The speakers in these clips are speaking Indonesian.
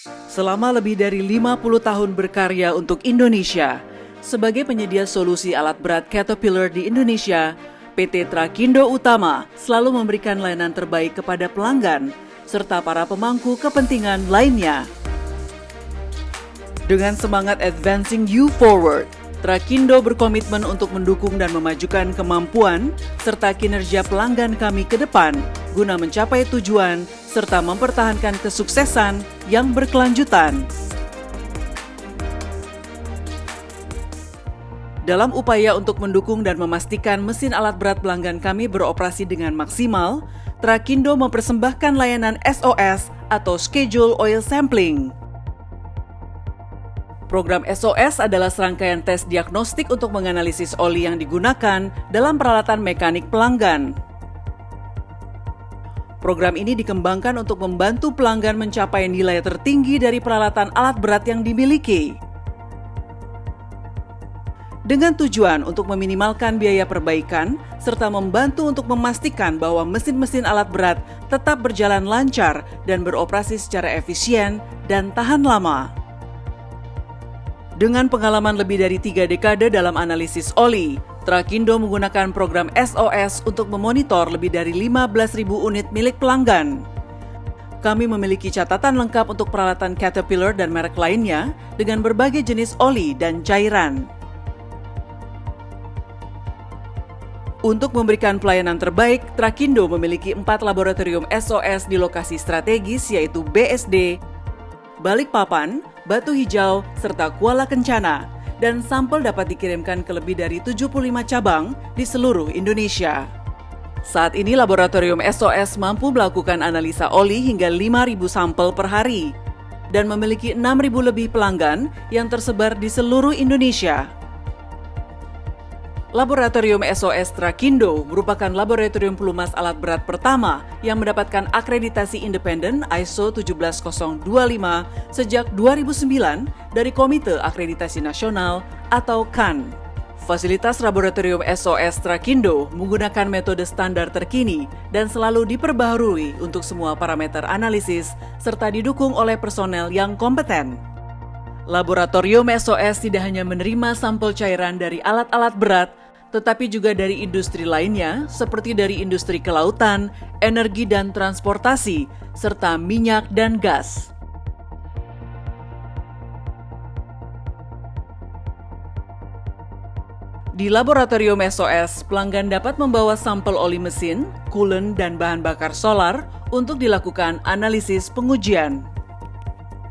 Selama lebih dari 50 tahun berkarya untuk Indonesia, sebagai penyedia solusi alat berat Caterpillar di Indonesia, PT Trakindo Utama selalu memberikan layanan terbaik kepada pelanggan serta para pemangku kepentingan lainnya. Dengan semangat Advancing You Forward, Trakindo berkomitmen untuk mendukung dan memajukan kemampuan serta kinerja pelanggan kami ke depan guna mencapai tujuan serta mempertahankan kesuksesan yang berkelanjutan. Dalam upaya untuk mendukung dan memastikan mesin alat berat pelanggan kami beroperasi dengan maksimal, Trakindo mempersembahkan layanan SOS atau Schedule Oil Sampling. Program SOS adalah serangkaian tes diagnostik untuk menganalisis oli yang digunakan dalam peralatan mekanik pelanggan. Program ini dikembangkan untuk membantu pelanggan mencapai nilai tertinggi dari peralatan alat berat yang dimiliki. Dengan tujuan untuk meminimalkan biaya perbaikan, serta membantu untuk memastikan bahwa mesin-mesin alat berat tetap berjalan lancar dan beroperasi secara efisien dan tahan lama. Dengan pengalaman lebih dari 3 dekade dalam analisis oli, Trakindo menggunakan program SOS untuk memonitor lebih dari 15.000 unit milik pelanggan. Kami memiliki catatan lengkap untuk peralatan Caterpillar dan merek lainnya dengan berbagai jenis oli dan cairan. Untuk memberikan pelayanan terbaik, Trakindo memiliki 4 laboratorium SOS di lokasi strategis yaitu BSD, Balikpapan, Batu Hijau, serta Kuala Kencana, dan sampel dapat dikirimkan ke lebih dari 75 cabang di seluruh Indonesia. Saat ini laboratorium SOS mampu melakukan analisa oli hingga 5.000 sampel per hari dan memiliki 6.000 lebih pelanggan yang tersebar di seluruh Indonesia. Laboratorium SOS Trakindo merupakan laboratorium pelumas alat berat pertama yang mendapatkan akreditasi independen ISO 17025 sejak 2009 dari Komite Akreditasi Nasional atau KAN. Fasilitas laboratorium SOS Trakindo menggunakan metode standar terkini dan selalu diperbaharui untuk semua parameter analisis serta didukung oleh personel yang kompeten. Laboratorium SOS tidak hanya menerima sampel cairan dari alat-alat berat, tetapi juga dari industri lainnya seperti dari industri kelautan, energi dan transportasi, serta minyak dan gas. Di laboratorium SOS, pelanggan dapat membawa sampel oli mesin, coolant, dan bahan bakar solar untuk dilakukan analisis pengujian.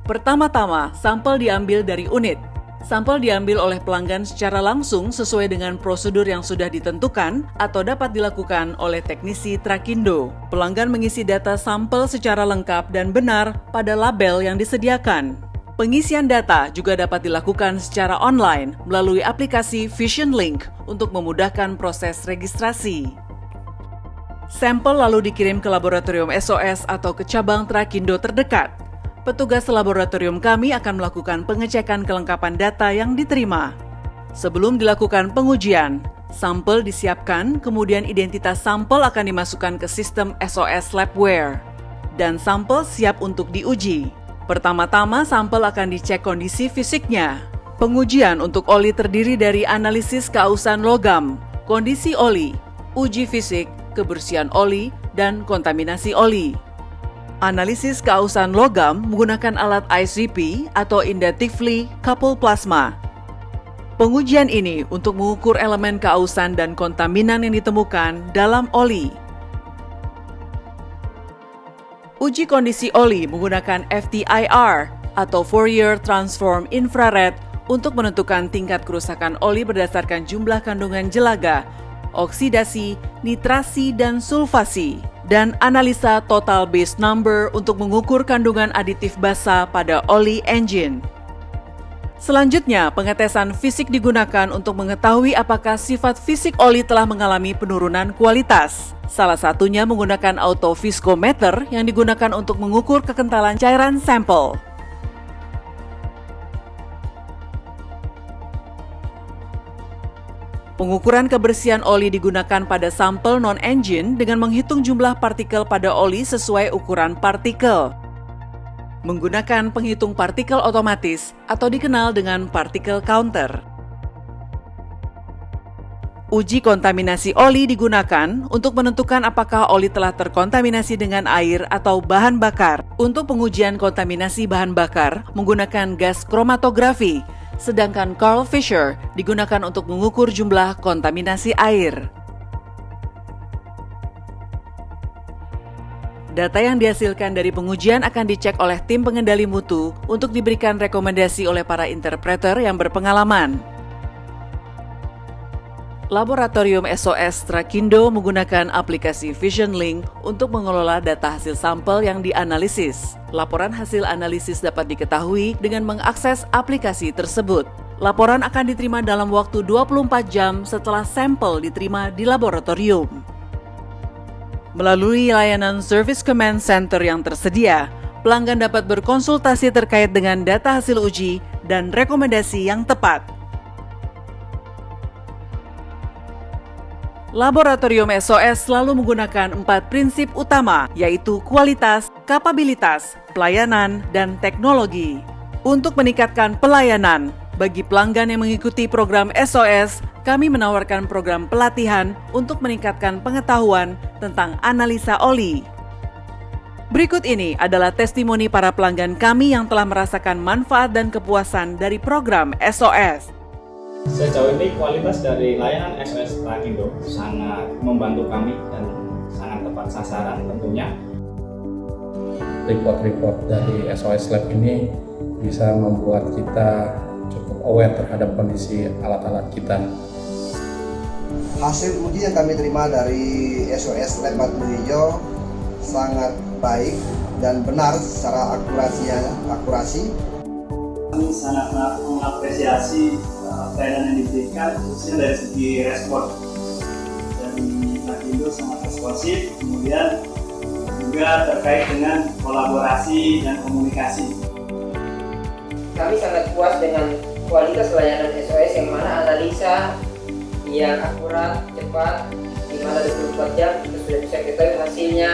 Pertama-tama, sampel diambil dari unit. Sampel diambil oleh pelanggan secara langsung sesuai dengan prosedur yang sudah ditentukan atau dapat dilakukan oleh teknisi Trakindo. Pelanggan mengisi data sampel secara lengkap dan benar pada label yang disediakan. Pengisian data juga dapat dilakukan secara online melalui aplikasi Vision Link untuk memudahkan proses registrasi. Sampel lalu dikirim ke laboratorium SOS atau ke cabang Trakindo terdekat. Petugas laboratorium kami akan melakukan pengecekan kelengkapan data yang diterima. Sebelum dilakukan pengujian, sampel disiapkan, kemudian identitas sampel akan dimasukkan ke sistem SOS Labware, dan sampel siap untuk diuji. Pertama-tama, sampel akan dicek kondisi fisiknya. Pengujian untuk oli terdiri dari analisis keausan logam, kondisi oli, uji fisik, kebersihan oli, dan kontaminasi oli. Analisis keausan logam menggunakan alat ICP atau Inductively Coupled Plasma. Pengujian ini untuk mengukur elemen keausan dan kontaminan yang ditemukan dalam oli. Uji kondisi oli menggunakan FTIR atau Fourier Transform Infrared untuk menentukan tingkat kerusakan oli berdasarkan jumlah kandungan jelaga, oksidasi, nitrasi, dan sulfasi. Dan analisa total base number untuk mengukur kandungan aditif basa pada oli engine. Selanjutnya, pengetesan fisik digunakan untuk mengetahui apakah sifat fisik oli telah mengalami penurunan kualitas. Salah satunya menggunakan autoviscometer yang digunakan untuk mengukur kekentalan cairan sampel. Pengukuran kebersihan oli digunakan pada sampel non-engine dengan menghitung jumlah partikel pada oli sesuai ukuran partikel. menggunakan penghitung partikel otomatis atau dikenal dengan particle counter. Uji kontaminasi oli digunakan untuk menentukan apakah oli telah terkontaminasi dengan air atau bahan bakar. Untuk pengujian kontaminasi bahan bakar menggunakan gas kromatografi, sedangkan Carl Fisher digunakan untuk mengukur jumlah kontaminasi air. Data yang dihasilkan dari pengujian akan dicek oleh tim pengendali mutu untuk diberikan rekomendasi oleh para interpreter yang berpengalaman. Laboratorium SOS Trakindo menggunakan aplikasi Vision Link untuk mengelola data hasil sampel yang dianalisis. Laporan hasil analisis dapat diketahui dengan mengakses aplikasi tersebut. Laporan akan diterima dalam waktu 24 jam setelah sampel diterima di laboratorium. Melalui layanan Service Command Center yang tersedia, pelanggan dapat berkonsultasi terkait dengan data hasil uji dan rekomendasi yang tepat. Laboratorium SOS selalu menggunakan 4 prinsip utama, yaitu kualitas, kapabilitas, pelayanan, dan teknologi. Untuk meningkatkan pelayanan, bagi pelanggan yang mengikuti program SOS, kami menawarkan program pelatihan untuk meningkatkan pengetahuan tentang analisa oli. Berikut ini adalah testimoni para pelanggan kami yang telah merasakan manfaat dan kepuasan dari program SOS. Sejauh ini kualitas dari layanan SOS Trakindo sangat membantu kami dan sangat tepat sasaran tentunya. Report-report dari SOS Lab ini bisa membuat kita cukup aware terhadap kondisi alat-alat kita. Hasil uji yang kami terima dari SOS Lab Batu Hijau sangat baik dan benar secara akurasi. Kami sangat mengapresiasi pelayanan yang diberikan, khususnya dari segi respon. Dari Trakindo sangat responsif, kemudian juga terkait dengan kolaborasi dan komunikasi. Kami sangat puas dengan kualitas layanan SOS yang mana analisa yang akurat, cepat, di mana 24 jam kita sudah bisa ketahui hasilnya.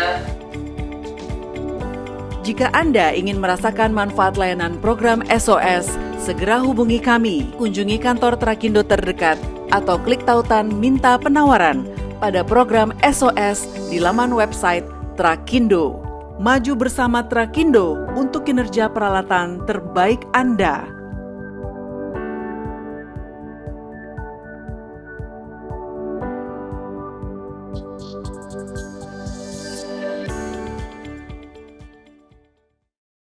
Jika Anda ingin merasakan manfaat layanan program SOS, segera hubungi kami, kunjungi kantor Trakindo terdekat, atau klik tautan minta penawaran pada program SOS di laman website Trakindo. Maju bersama Trakindo untuk kinerja peralatan terbaik Anda.